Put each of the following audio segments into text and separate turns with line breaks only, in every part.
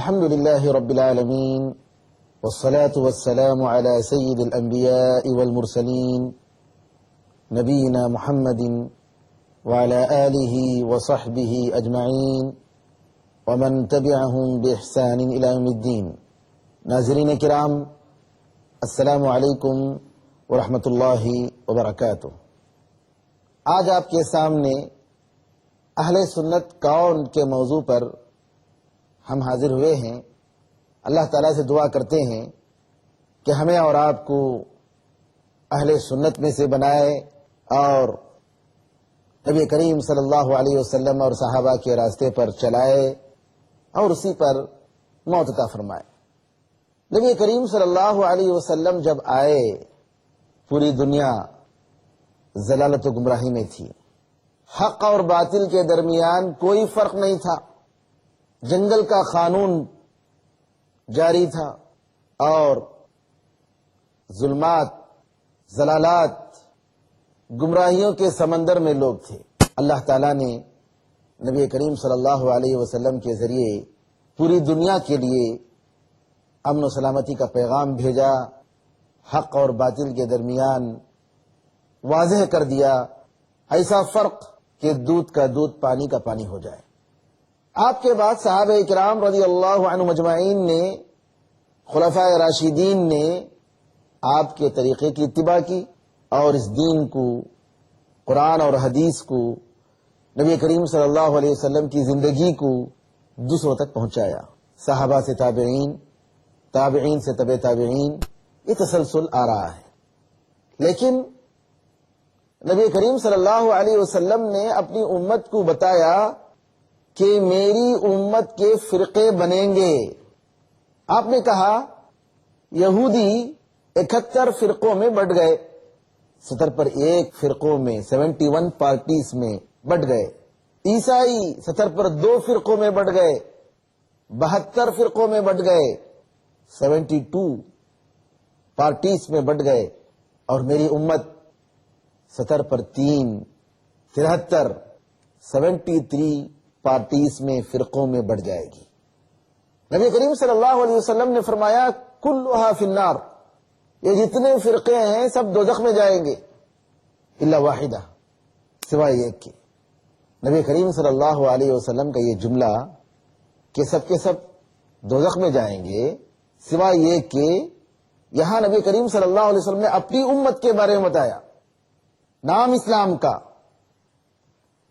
الحمد لله رب العالمين والصلاة والسلام على سيد الأنبياء والمرسلين نبينا محمد وعلى آله وصحبه أجمعين ومن تبعهم بإحسان إلى يوم الدين. ناظرین کرام، السلام علیکم ورحمۃ اللہ وبرکاتہ. آج آپ کے سامنے اہل سنت کون کے موضوع پر ہم حاضر ہوئے ہیں. اللہ تعالیٰ سے دعا کرتے ہیں کہ ہمیں اور آپ کو اہل سنت میں سے بنائے اور نبی کریم صلی اللہ علیہ وسلم اور صحابہ کے راستے پر چلائے اور اسی پر موت عطا فرمائے. نبی کریم صلی اللہ علیہ وسلم جب آئے پوری دنیا ضلالت و گمراہی میں تھی. حق اور باطل کے درمیان کوئی فرق نہیں تھا. جنگل کا قانون جاری تھا اور ظلمات، ضلالات، گمراہیوں کے سمندر میں لوگ تھے. اللہ تعالیٰ نے نبی کریم صلی اللہ علیہ وسلم کے ذریعے پوری دنیا کے لیے امن و سلامتی کا پیغام بھیجا. حق اور باطل کے درمیان واضح کر دیا ایسا فرق کہ دودھ کا دودھ پانی کا پانی ہو جائے. آپ کے بعد صحابہ کرام رضی اللہ عنہ مجمعین نے، خلفائے راشدین نے آپ کے طریقے کی اتباع کی اور اس دین کو، قرآن اور حدیث کو، نبی کریم صلی اللہ علیہ وسلم کی زندگی کو دوسروں تک پہنچایا. صحابہ سے تابعین، تابعین سے تبع تابعین، یہ تسلسل آ رہا ہے. لیکن نبی کریم صلی اللہ علیہ وسلم نے اپنی امت کو بتایا کہ میری امت کے فرقے بنیں گے. آپ نے کہا یہودی 71 فرقوں میں بٹ گئے، 70 پر ایک فرقوں میں 71 پارٹیز میں بٹ گئے. عیسائی 70 پر 2 فرقوں میں بٹ گئے، 72 فرقوں میں بٹ گئے، 72 پارٹیز میں بٹ گئے. اور میری امت 70 پر 3، 73، 73 پارٹیز میں، فرقوں میں بڑھ جائے گی. نبی کریم صلی اللہ علیہ وسلم نے فرمایا کلھا فی النار، یہ جتنے فرقے ہیں سب دوزخ میں جائیں گے الا واحدہ، سوائے ایک کے. نبی کریم صلی اللہ علیہ وسلم کا یہ جملہ کہ سب کے سب دوزخ میں جائیں گے سوائے ایک کے، یہاں نبی کریم صلی اللہ علیہ وسلم نے اپنی امت کے بارے میں بتایا. نام اسلام کا،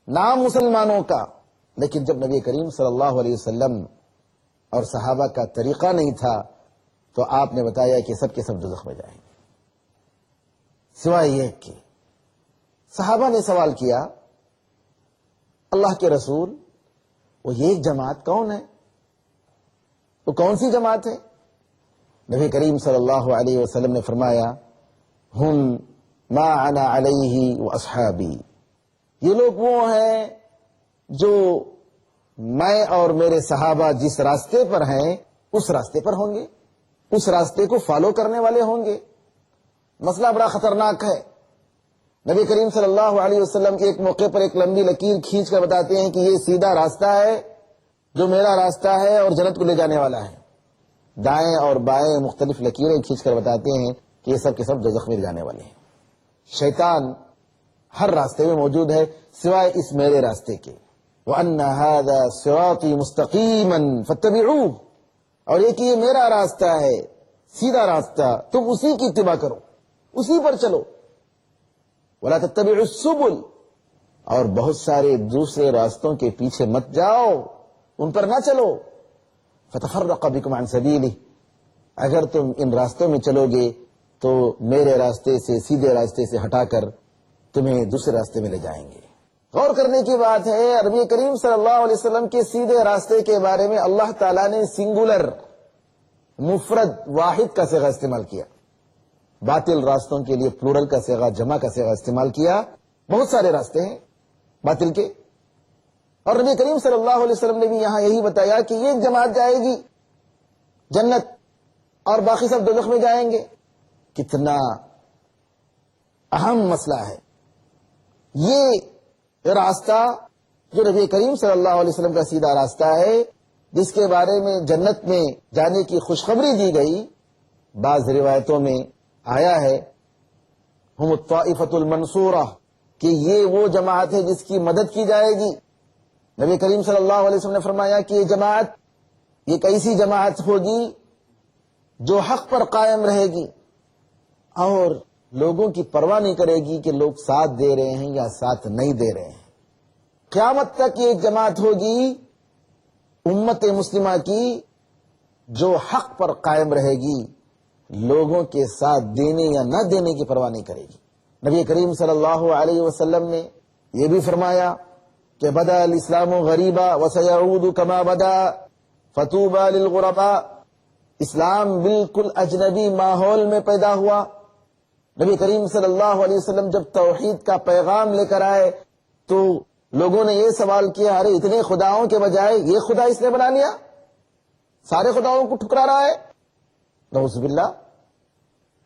نام مسلمانوں کا، لیکن جب نبی کریم صلی اللہ علیہ وسلم اور صحابہ کا طریقہ نہیں تھا تو آپ نے بتایا کہ سب کے سب دوزخ میں جائیں گے سوائے ایک کے. صحابہ نے سوال کیا اللہ کے رسول، وہ ایک جماعت کون ہے؟ وہ کون سی جماعت ہے؟ نبی کریم صلی اللہ علیہ وسلم نے فرمایا ہم ما انا علیہ واصحابی، یہ لوگ وہ ہیں جو میں اور میرے صحابہ جس راستے پر ہیں اس راستے پر ہوں گے، اس راستے کو فالو کرنے والے ہوں گے. مسئلہ بڑا خطرناک ہے. نبی کریم صلی اللہ علیہ وسلم ایک موقع پر ایک لمبی لکیر کھینچ کر بتاتے ہیں کہ یہ سیدھا راستہ ہے جو میرا راستہ ہے اور جنت کو لے جانے والا ہے. دائیں اور بائیں مختلف لکیریں کھینچ کر بتاتے ہیں کہ یہ سب کے سب دوزخ میں لے جانے والے ہیں. شیطان ہر راستے میں موجود ہے سوائے اس میرے راستے کے. وَأَنَّ هَذَا صِرَاطِي مُسْتَقِيمًا فَاتَّبِعُوهُ، اور یہ کہ یہ میرا راستہ ہے، سیدھا راستہ، تم اسی کی اتباع کرو، اسی پر چلو. وَلَا تَتَّبِعُوا السُّبُلَ، اور بہت سارے دوسرے راستوں کے پیچھے مت جاؤ، ان پر نہ چلو. فَتَفَرَّقَ بِكُمْ عَنْ سَبِيلِهِ، اگر تم ان راستوں میں چلو گے تو میرے راستے سے، سیدھے راستے سے ہٹا کر تمہیں دوسرے راستے میں لے جائیں گے. غور کرنے کی بات ہے، نبی کریم صلی اللہ علیہ وسلم کے سیدھے راستے کے بارے میں اللہ تعالیٰ نے سنگولر، مفرد، واحد کا صیغہ استعمال کیا. باطل راستوں کے لیے پلورل کا صیغہ، جمع کا صیغہ استعمال کیا. بہت سارے راستے ہیں باطل کے، اور نبی کریم صلی اللہ علیہ وسلم نے بھی یہاں یہی بتایا کہ یہ جماعت جائے گی جنت اور باقی سب دوزخ میں جائیں گے. کتنا اہم مسئلہ ہے یہ راستہ جو نبی کریم صلی اللہ علیہ وسلم کا سیدھا راستہ ہے، جس کے بارے میں جنت میں جانے کی خوشخبری دی گئی، بعض روایتوں میں آیا ہے ہم الطائفۃ المنصورہ، کہ یہ وہ جماعت ہے جس کی مدد کی جائے گی۔ نبی کریم صلی اللہ علیہ وسلم نے فرمایا کہ یہ جماعت ایک ایسی جماعت ہوگی جو حق پر قائم رہے گی اور لوگوں کی پرواہ نہیں کرے گی کہ لوگ ساتھ دے رہے ہیں یا ساتھ نہیں دے رہے ہیں۔ قیامت تک یہ ایک جماعت ہوگی امت مسلمہ کی جو حق پر قائم رہے گی، لوگوں کے ساتھ دینے یا نہ دینے کی پرواہ نہیں کرے گی۔ نبی کریم صلی اللہ علیہ وسلم نے یہ بھی فرمایا کہ بدا الاسلام غریبا وسیعود کما بدا فتوبى للغرباء، اسلام بالکل اجنبی ماحول میں پیدا ہوا۔ نبی کریم صلی اللہ علیہ وسلم جب توحید کا پیغام لے کر آئے تو لوگوں نے یہ سوال کیا، ارے اتنے خداؤں کے بجائے یہ خدا اس نے بنا لیا، سارے خداؤں کو ٹھکرا رہا ہے۔ نعوذ باللہ۔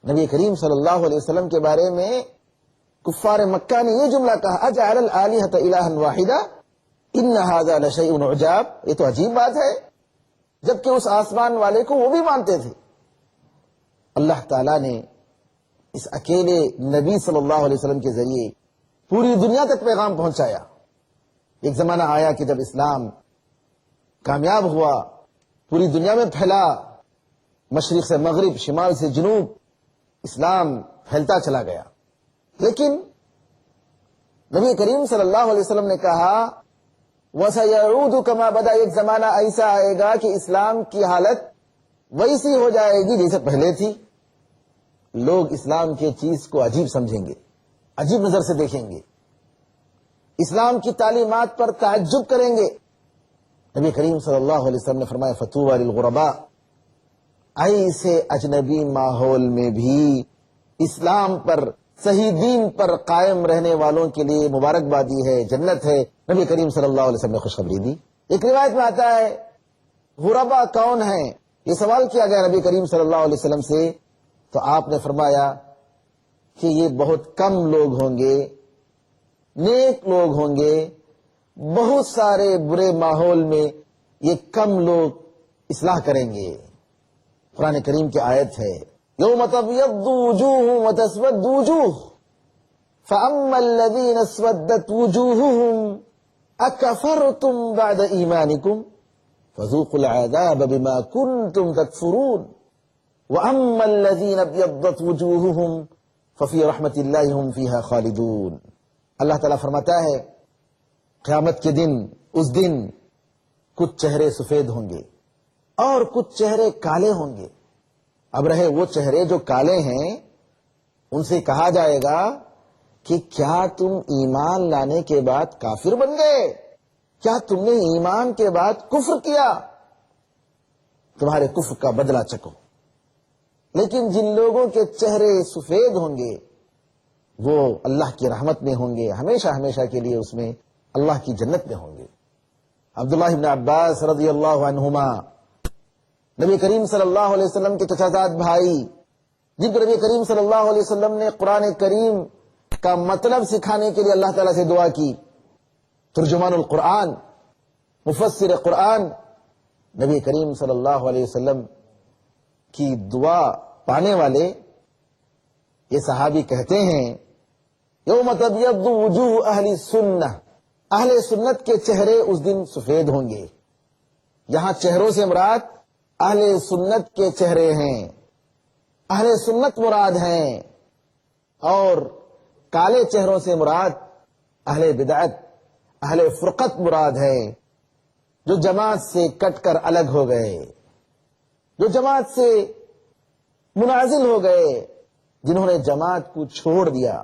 نبی کریم صلی اللہ علیہ وسلم کے بارے میں کفار مکہ نے یہ جملہ کہا، اجعل الآلہۃ الہا واحدا ان ھذا لشیء عجاب، یہ تو عجیب بات ہے، جبکہ اس آسمان والے کو وہ بھی مانتے تھے۔ اللہ تعالیٰ نے اس اکیلے نبی صلی اللہ علیہ وسلم کے ذریعے پوری دنیا تک پیغام پہنچایا۔ ایک زمانہ آیا کہ جب اسلام کامیاب ہوا، پوری دنیا میں پھیلا، مشرق سے مغرب، شمال سے جنوب، اسلام پھیلتا چلا گیا۔ لیکن نبی کریم صلی اللہ علیہ وسلم نے کہا وَسَيَعُودُ كَمَا بَدَا، ایک زمانہ ایسا آئے گا کہ اسلام کی حالت ویسی ہو جائے گی جیسے پہلے تھی۔ لوگ اسلام کے چیز کو عجیب سمجھیں گے، عجیب نظر سے دیکھیں گے، اسلام کی تعلیمات پر تعجب کریں گے۔ نبی کریم صلی اللہ علیہ وسلم نے فرمایا فَطُوبَى لِلْغُرَبَاء، ایسے اجنبی ماحول میں بھی اسلام پر، صحیح دین پر قائم رہنے والوں کے لیے مبارکبادی ہے، جنت ہے۔ نبی کریم صلی اللہ علیہ وسلم نے خوشخبری دی۔ ایک روایت میں آتا ہے غربا کون ہیں، یہ سوال کیا گیا نبی کریم صلی اللہ علیہ وسلم سے، تو آپ نے فرمایا کہ یہ بہت کم لوگ ہوں گے، نیک لوگ ہوں گے، بہت سارے برے ماحول میں یہ کم لوگ اصلاح کریں گے۔ قرآن کریم کی آیت ہے یوم تبیض وجوہ وتسود وجوہ فاما الذین اسودت وجوہہم اکفرتم بعد ایمانکم فذوقوا العذاب بما کنتم تکفرون واما الذین ابیضت وجوہہم ففی رحمت اللہ ہم فیہا خالدون۔ اللہ تعالیٰ فرماتا ہے قیامت کے دن، اس دن کچھ چہرے سفید ہوں گے اور کچھ چہرے کالے ہوں گے۔ اب رہے وہ چہرے جو کالے ہیں، ان سے کہا جائے گا کہ کیا تم ایمان لانے کے بعد کافر بن گئے؟ کیا تم نے ایمان کے بعد کفر کیا؟ تمہارے کفر کا بدلہ چکو۔ لیکن جن لوگوں کے چہرے سفید ہوں گے وہ اللہ کی رحمت میں ہوں گے، ہمیشہ ہمیشہ کے لیے اس میں اللہ کی جنت میں ہوں گے۔ عبداللہ بن عباس رضی اللہ عنہما، نبی کریم صلی اللہ علیہ وسلم کے چچا زاد بھائی، جن کو نبی کریم صلی اللہ علیہ وسلم نے قرآن کریم کا مطلب سکھانے کے لیے اللہ تعالیٰ سے دعا کی، ترجمان القرآن، مفسر قرآن، نبی کریم صلی اللہ علیہ وسلم کی دعا پانے والے یہ صحابی کہتے ہیں یوم تبیض وجوہ اہل سنہ، اہل سنت کے چہرے اس دن سفید ہوں گے۔ یہاں چہروں سے مراد اہل سنت کے چہرے ہیں، اہل سنت مراد ہیں، اور کالے چہروں سے مراد اہل بدعت، اہل فرقت مراد ہے، جو جماعت سے کٹ کر الگ ہو گئے، جو جماعت سے منعزل ہو گئے، جنہوں نے جماعت کو چھوڑ دیا۔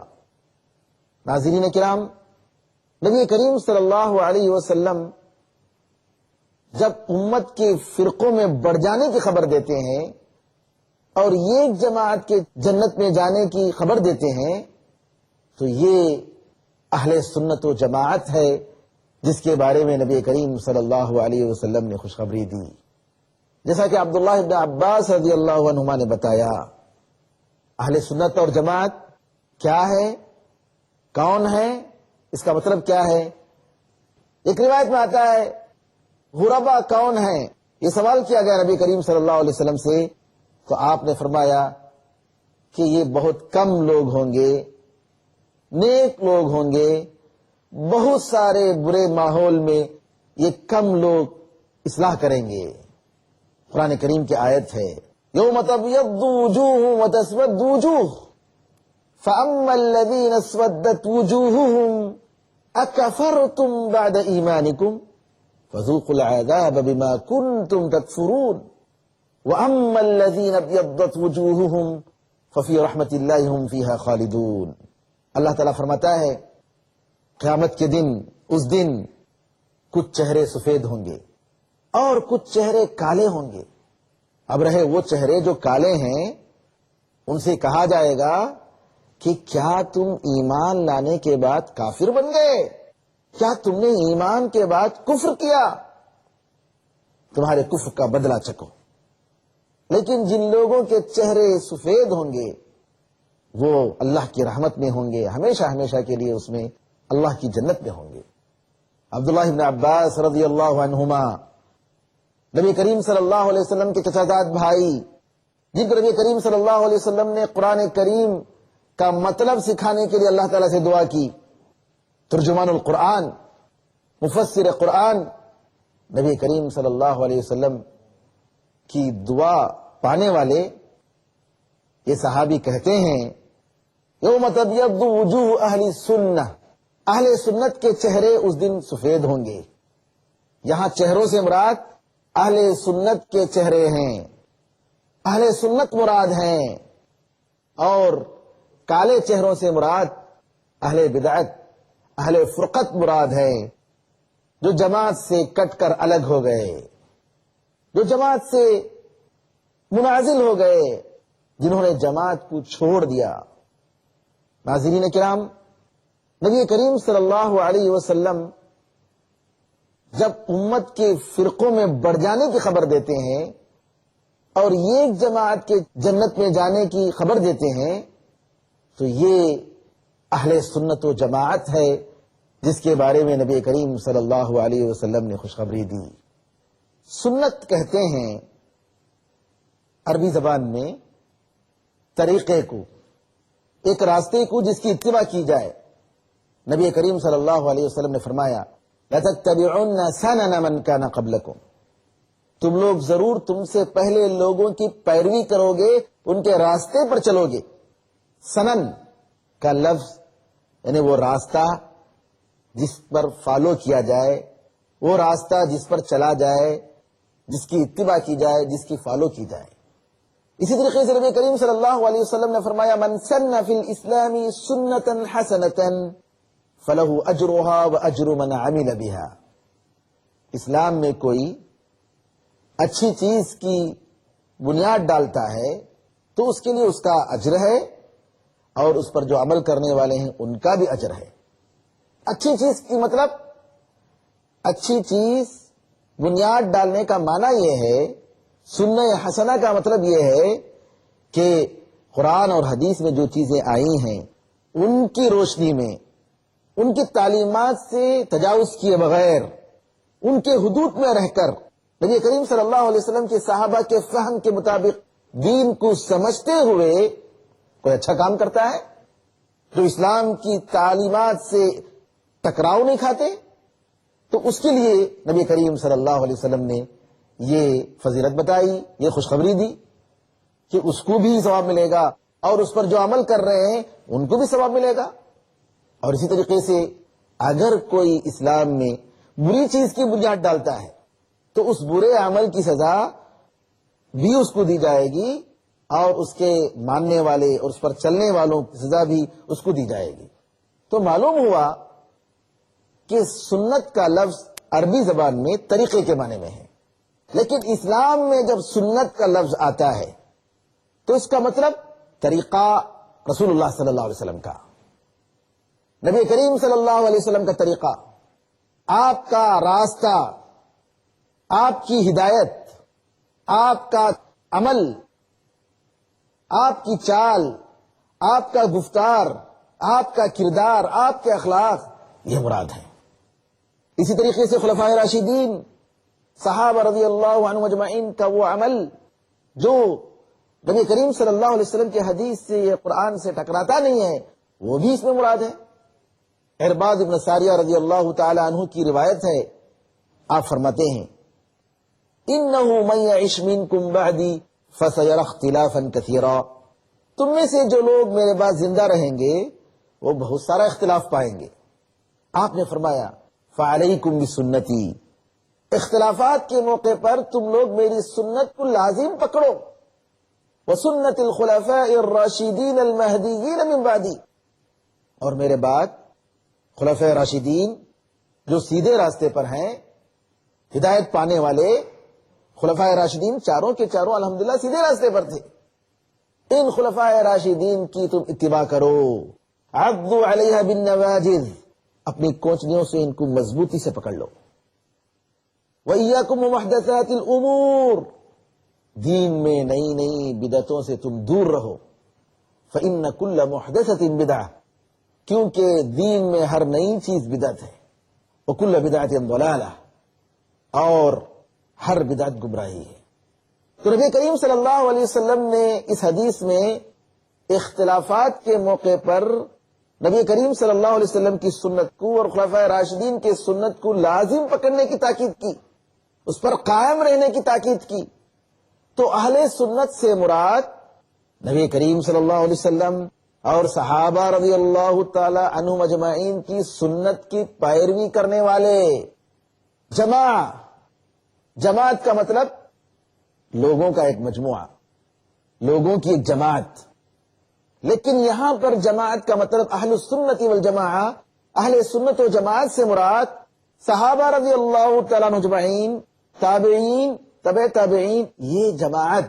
ناظرین کرام، نبی کریم صلی اللہ علیہ وسلم جب امت کے فرقوں میں بڑھ جانے کی خبر دیتے ہیں اور ایک جماعت کے جنت میں جانے کی خبر دیتے ہیں تو یہ اہل سنت و جماعت ہے جس کے بارے میں نبی کریم صلی اللہ علیہ وسلم نے خوشخبری دی۔ جیسا کہ عبداللہ بن عباس رضی اللہ عنہما نے بتایا، اہل سنت اور جماعت کیا ہے، کون ہے، اس کا مطلب کیا ہے؟ ایک روایت میں آتا ہے غربا کون ہیں؟ یہ سوال کیا گیا نبی کریم صلی اللہ علیہ وسلم سے، تو آپ نے فرمایا کہ یہ بہت کم لوگ ہوں گے، نیک لوگ ہوں گے، بہت سارے برے ماحول میں یہ کم لوگ اصلاح کریں گے۔ قرآن کریم کی آیت ہے، یوم تبیض وجوہ وتسود وجوہ فاما الذین اسودت وجوہہم اکفرتم بعد ایمانکم فذوقوا العذاب بما کنتم تکفرون واما الذین ابیضت وجوہہم ففی رحمت اللہ ہم فیہا خالدون۔ اللہ تعالیٰ فرماتا ہے قیامت کے دن، اس دن کچھ چہرے سفید ہوں گے اور کچھ چہرے کالے ہوں گے۔ اب رہے وہ چہرے جو کالے ہیں، ان سے کہا جائے گا کہ کیا تم ایمان لانے کے بعد کافر بن گئے؟ کیا تم نے ایمان کے بعد کفر کیا؟ تمہارے کفر کا بدلہ چکو۔ لیکن جن لوگوں کے چہرے سفید ہوں گے وہ اللہ کی رحمت میں ہوں گے، ہمیشہ ہمیشہ کے لیے اس میں اللہ کی جنت میں ہوں گے۔ عبداللہ بن عباس رضی اللہ عنہما، نبی کریم صلی اللہ علیہ وسلم کے چچا زاد بھائی، جن کو نبی کریم صلی اللہ علیہ وسلم نے قرآن کریم کا مطلب سکھانے کے لیے اللہ تعالیٰ سے دعا کی، ترجمان القرآن، مفسر قرآن، نبی کریم صلی اللہ علیہ وسلم کی دعا پانے والے یہ صحابی کہتے ہیں، یوم تبیض وجوہ اہل سنہ، اہل سنت کے چہرے اس دن سفید ہوں گے۔ یہاں چہروں سے مراد اہل سنت کے چہرے ہیں، اہل سنت مراد ہیں، اور کالے چہروں سے مراد اہل بدعت، اہل فرقت مراد ہے، جو جماعت سے کٹ کر الگ ہو گئے، جو جماعت سے منعزل ہو گئے، جنہوں نے جماعت کو چھوڑ دیا۔ ناظرین کرام، نبی کریم صلی اللہ علیہ وسلم جب امت کے فرقوں میں بڑھ جانے کی خبر دیتے ہیں اور ایک جماعت کے جنت میں جانے کی خبر دیتے ہیں، تو یہ اہل سنت و جماعت ہے جس کے بارے میں نبی کریم صلی اللہ علیہ وسلم نے خوشخبری دی۔ سنت کہتے ہیں عربی زبان میں طریقے کو، ایک راستے کو جس کی اتباع کی جائے۔ نبی کریم صلی اللہ علیہ وسلم نے فرمایا، لَتَتَّبِعُنَّ سَنَنَ مَنْ كَانَ قَبْلَكُمْ، تم لوگ ضرور تم سے پہلے لوگوں کی پیروی کرو گے، ان کے راستے پر چلو گے۔ سنن کا لفظ یعنی وہ راستہ جس پر فالو کیا جائے، وہ راستہ جس پر چلا جائے، جس کی اتباع کی جائے، جس کی فالو کی جائے۔ اسی طریقے سے نبی کریم صلی اللہ علیہ وسلم نے فرمایا، من سن فی الاسلام سنتا حسنتا فلہ اجرها واجر من عمل بها۔ اسلام میں کوئی اچھی چیز کی بنیاد ڈالتا ہے تو اس کے لیے اس کا اجر ہے، اور اس پر جو عمل کرنے والے ہیں ان کا بھی اجر ہے۔ اچھی چیز کی مطلب، اچھی چیز بنیاد ڈالنے کا معنی یہ ہے، سنہ حسنہ کا مطلب یہ ہے کہ قرآن اور حدیث میں جو چیزیں آئی ہیں ان کی روشنی میں، ان کی تعلیمات سے تجاوز کیے بغیر، ان کے حدود میں رہ کر، نبی کریم صلی اللہ علیہ وسلم کے صحابہ کے فہم کے مطابق دین کو سمجھتے ہوئے کوئی اچھا کام کرتا ہے جو اسلام کی تعلیمات سے ٹکراؤ نہیں کھاتے، تو اس کے لیے نبی کریم صلی اللہ علیہ وسلم نے یہ فضیلت بتائی، یہ خوشخبری دی کہ اس کو بھی ثواب ملے گا، اور اس پر جو عمل کر رہے ہیں ان کو بھی ثواب ملے گا۔ اور اسی طریقے سے اگر کوئی اسلام میں بری چیز کی بنیاد ڈالتا ہے تو اس برے عمل کی سزا بھی اس کو دی جائے گی، اور اس کے ماننے والے اور اس پر چلنے والوں کی سزا بھی اس کو دی جائے گی۔ تو معلوم ہوا کہ سنت کا لفظ عربی زبان میں طریقے کے معنی میں ہے، لیکن اسلام میں جب سنت کا لفظ آتا ہے تو اس کا مطلب طریقہ رسول اللہ صلی اللہ علیہ وسلم کا، نبی کریم صلی اللہ علیہ وسلم کا طریقہ، آپ کا راستہ، آپ کی ہدایت، آپ کا عمل، آپ کی چال، آپ کا گفتار، آپ کا کردار، آپ کے اخلاق، یہ مراد ہے۔ اسی طریقے سے خلفائے راشدین صحابہ رضی اللہ عنہ اجمعین کا وہ عمل جو نبی کریم صلی اللہ علیہ وسلم کی حدیث سے یا قرآن سے ٹکراتا نہیں ہے، وہ بھی اس میں مراد ہے۔ ارباد ابن ساریہ رضی اللہ تعالی عنہ کی روایت ہے، آپ فرماتے ہیں انہ من یعش منکم بعدی فسیری اختلافا کثیرا، تم میں سے جو لوگ میرے بعد زندہ رہیں گے وہ بہت سارا اختلاف پائیں گے۔ آپ نے فرمایا فعلیکم بسنتی، اختلافات کے موقع پر تم لوگ میری سنت کو لازم پکڑو، وسنت الخلفاء الراشدین المہدیین من بعدی، اور میرے بعد خلفاء راشدین جو سیدھے راستے پر ہیں، ہدایت پانے والے خلفاء راشدین چاروں کے چاروں الحمدللہ سیدھے راستے پر تھے، ان خلفاء راشدین کی تم اتباع کرو، عضوا علیہا بالنواجذ، اپنی کونچنیوں سے ان کو مضبوطی سے پکڑ لو، وَإِيَّاكُمْ وَمُحْدَثَاتِ الْأُمُورِ، دین میں نئی نئی بدعتوں سے تم دور رہو، فَإِنَّ كُلَّ مُحْدَثَةٍ بِدْعَةٍ، کیونکہ دین میں ہر نئی چیز بدعت ہے، وَكُلَّ بِدْعَةٍ ضَلَالَةٍ، اور ہر بدعت گمراہی ہے۔ تو نبی کریم صلی اللہ علیہ وسلم نے اس حدیث میں اختلافات کے موقع پر نبی کریم صلی اللہ علیہ وسلم کی سنت کو اور خلفاء راشدین کی سنت کو لازم پکڑنے کی تاکید کی، اس پر قائم رہنے کی تاکید کی۔ تو اہل سنت سے مراد نبی کریم صلی اللہ علیہ وسلم اور صحابہ رضی اللہ تعالی عنہم اجمعین کی سنت کی پیروی کرنے والے، جماعت کا مطلب لوگوں کا ایک مجموعہ، لوگوں کی ایک جماعت، لیکن یہاں پر جماعت کا مطلب اہل السنت والجماعہ، اہل سنت و جماعت سے مراد صحابہ رضی اللہ تعالیٰ عنہ اجمعین، تابعین، تبع تابعین، یہ جماعت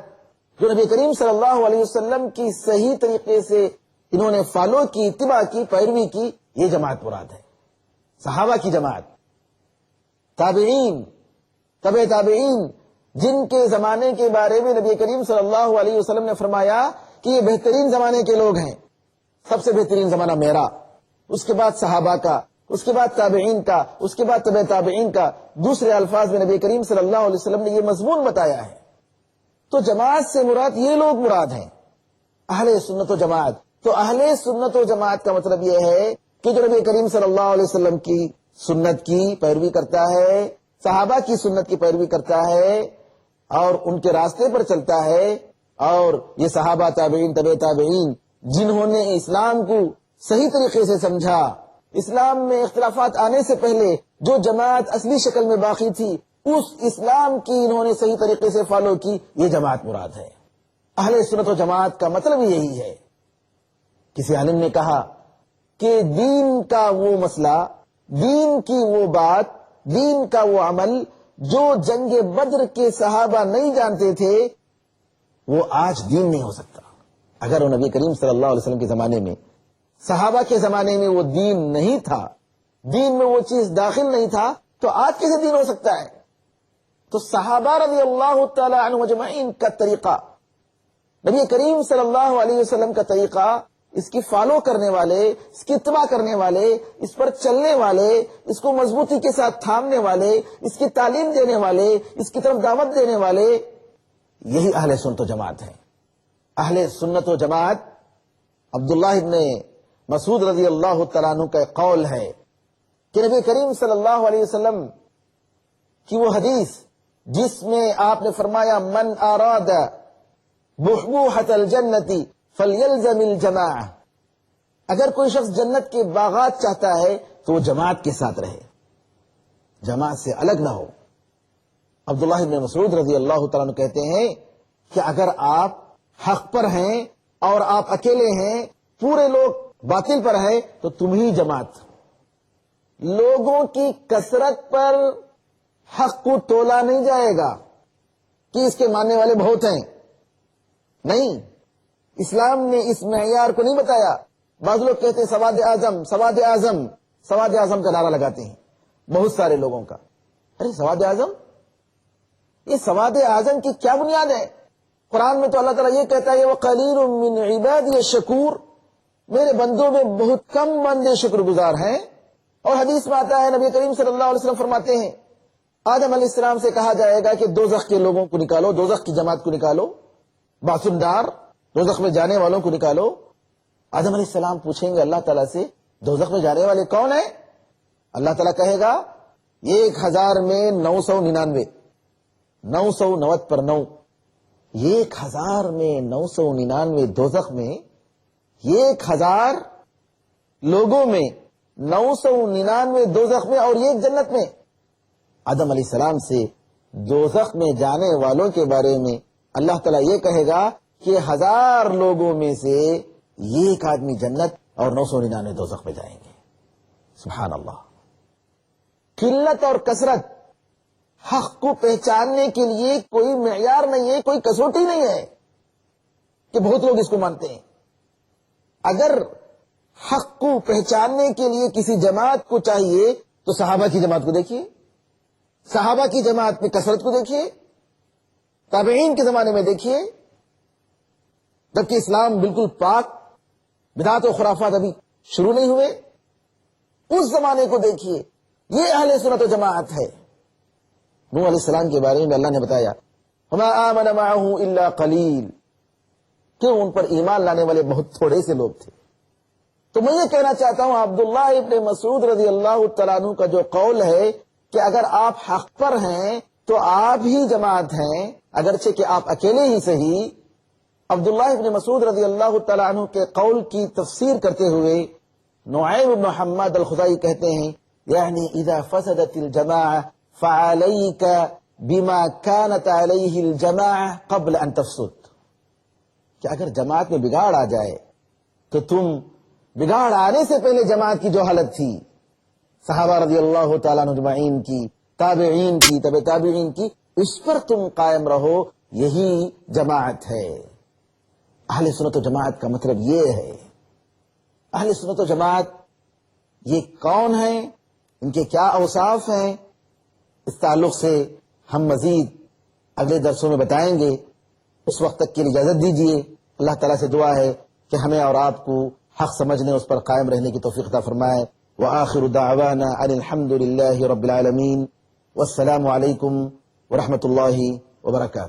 جو نبی کریم صلی اللہ علیہ وسلم کی صحیح طریقے سے انہوں نے فالو کی، اتباع کی، پیروی کی، یہ جماعت مراد ہے۔ صحابہ کی جماعت، تابعین، تبع تابعین، جن کے زمانے کے بارے میں نبی کریم صلی اللہ علیہ وسلم نے فرمایا کہ یہ بہترین زمانے کے لوگ ہیں، سب سے بہترین زمانہ میرا، اس کے بعد صحابہ کا، اس کے بعد تابعین کا، اس کے بعد تبع تابعین کا، دوسرے الفاظ میں نبی کریم صلی اللہ علیہ وسلم نے یہ مضمون بتایا ہے۔ تو جماعت سے مراد یہ لوگ مراد ہیں، اہل سنت و جماعت۔ تو اہل سنت و جماعت کا مطلب یہ ہے کہ جو نبی کریم صلی اللہ علیہ وسلم کی سنت کی پیروی کرتا ہے، صحابہ کی سنت کی پیروی کرتا ہے اور ان کے راستے پر چلتا ہے، اور یہ صحابہ، تابعین، تبع تابعین جنہوں نے اسلام کو صحیح طریقے سے سمجھا، اسلام میں اختلافات آنے سے پہلے جو جماعت اصلی شکل میں باقی تھی اس اسلام کی انہوں نے صحیح طریقے سے فالو کی، یہ جماعت مراد ہے۔ اہل سنت و جماعت کا مطلب یہی ہے۔ کسی عالم نے کہا کہ دین کا وہ مسئلہ، دین کی وہ بات، دین کا وہ عمل جو جنگ بدر کے صحابہ نہیں جانتے تھے وہ آج دین نہیں ہو سکتا۔ اگر وہ نبی کریم صلی اللہ علیہ وسلم کے زمانے میں، صحابہ کے زمانے میں وہ دین نہیں تھا، دین میں وہ چیز داخل نہیں تھا، تو آج کیسے دین ہو سکتا ہے؟ تو صحابہ رضی اللہ تعالی عنہ اجمعین کا طریقہ، نبی کریم صلی اللہ علیہ وسلم کا طریقہ، اس کی فالو کرنے والے، اس کی اتباع کرنے والے، اس پر چلنے والے، اس کو مضبوطی کے ساتھ تھامنے والے، اس کی تعلیم دینے والے، اس کی طرف دعوت دینے والے، یہی اہل سنت و جماعت ہے۔ اہل سنت و جماعت، عبداللہ ابن مسعود رضی اللہ تعالیٰ عنہ کا ایک قول ہے کہ نبی کریم صلی اللہ علیہ وسلم کی وہ حدیث جس میں آپ نے فرمایا من اراد بحبوحۃ الجنۃ فلیلزم الجماعہ، اگر کوئی شخص جنت کے باغات چاہتا ہے تو وہ جماعت کے ساتھ رہے، جماعت سے الگ نہ ہو۔ عبداللہ ابن مسعود رضی اللہ تعالیٰ عنہ کہتے ہیں کہ اگر آپ حق پر ہیں اور آپ اکیلے ہیں، پورے لوگ باطل پر ہیں، تو تم ہی جماعت۔ لوگوں کی کثرت پر حق کو تولا نہیں جائے گا کہ اس کے ماننے والے بہت ہیں، نہیں، اسلام نے اس معیار کو نہیں بتایا۔ بعض لوگ کہتے ہیں سواد اعظم، سواد اعظم، سواد اعظم کا نعرہ لگاتے ہیں بہت سارے لوگوں کا۔ ارے سواد اعظم، یہ سواد اعظم کی کیا بنیاد ہے؟ قرآن میں تو اللہ تعالیٰ یہ کہتا ہے وَقَلِيلٌ مِّنْ عِبَادِيَ الشَّكُورُ، میرے بندوں میں بہت کم بندے شکر گزار ہیں۔ اور حدیث میں آتا ہے، نبی کریم صلی اللہ علیہ وسلم فرماتے ہیں آدم علیہ السلام سے کہا جائے گا کہ دوزخ کے لوگوں کو نکالو، دوزخ کی جماعت کو نکالو، باسندار دوزخ میں جانے والوں کو نکالو۔ آدم علیہ السلام پوچھیں گے اللہ تعالیٰ سے دوزخ میں جانے والے کون ہیں؟ اللہ تعالیٰ کہے گا 1000 میں 999، 990 پر 9، 1000 میں 999 دوزخ میں، 1000 لوگوں میں 999 دوزخ میں اور 1 جنت میں۔ آدم علیہ السلام سے دوزخ میں جانے والوں کے بارے میں اللہ تعالیٰ یہ کہے گا کہ 1000 لوگوں میں سے 1 آدمی جنت اور 999 دوزخ میں جائیں گے۔ سبحان اللہ۔ قلت اور کثرت حق کو پہچاننے کے لیے کوئی معیار نہیں ہے، کوئی کسوٹی نہیں ہے کہ بہت لوگ اس کو مانتے ہیں۔ اگر حق کو پہچاننے کے لیے کسی جماعت کو چاہیے تو صحابہ کی جماعت کو دیکھیے، صحابہ کی جماعت میں کثرت کو دیکھیے، تابعین کے زمانے میں دیکھیے، جبکہ اسلام بالکل پاک، بدعت و خرافات ابھی شروع نہیں ہوئے، اس زمانے کو دیکھیے۔ یہ اہل سنت و جماعت ہے۔ نوح علیہ السلام کے بارے میں اللہ نے بتایا وما آمن معه الا قلیل، کیوں ان پر ایمان لانے والے بہت تھوڑے سے لوگ تھے۔ تو میں یہ کہنا چاہتا ہوں عبداللہ ابن مسعود رضی اللہ تعالیٰ عنہ کا جو قول ہے کہ اگر آپ حق پر ہیں تو آپ ہی جماعت ہیں، اگرچہ کہ آپ اکیلے ہی صحیح۔ عبداللہ ابن مسعود رضی اللہ تعالیٰ عنہ کے قول کی تفسیر کرتے ہوئے نعیم بن حماد الخزائی کہتے ہیں یعنی اذا فسدت الجماعہ فعلیک بما كانت علیہ الجماعہ قبل ان تفسد، کہ اگر جماعت میں بگاڑ آ جائے تو تم بگاڑ آنے سے پہلے جماعت کی جو حالت تھی، صحابہ رضی اللہ تعالیٰ اجمعین کی، تابعین کی، تبع تابعین کی، اس پر تم قائم رہو، یہی جماعت ہے۔ اہل سنت و جماعت کا مطلب یہ ہے۔ اہل سنت و جماعت یہ کون ہیں، ان کے کیا اوصاف ہیں، اس تعلق سے ہم مزید اگلے درسوں میں بتائیں گے۔ اس وقت تک کے لیے اجازت دیجیے۔ اللہ تعالیٰ سے دعا ہے کہ ہمیں اور آپ کو حق سمجھنے، اس پر قائم رہنے کی توفیق عطا فرمائے۔ وآخر دعوانا ان الحمد للہ رب العالمین، والسلام علیکم ورحمۃ اللہ وبرکاتہ۔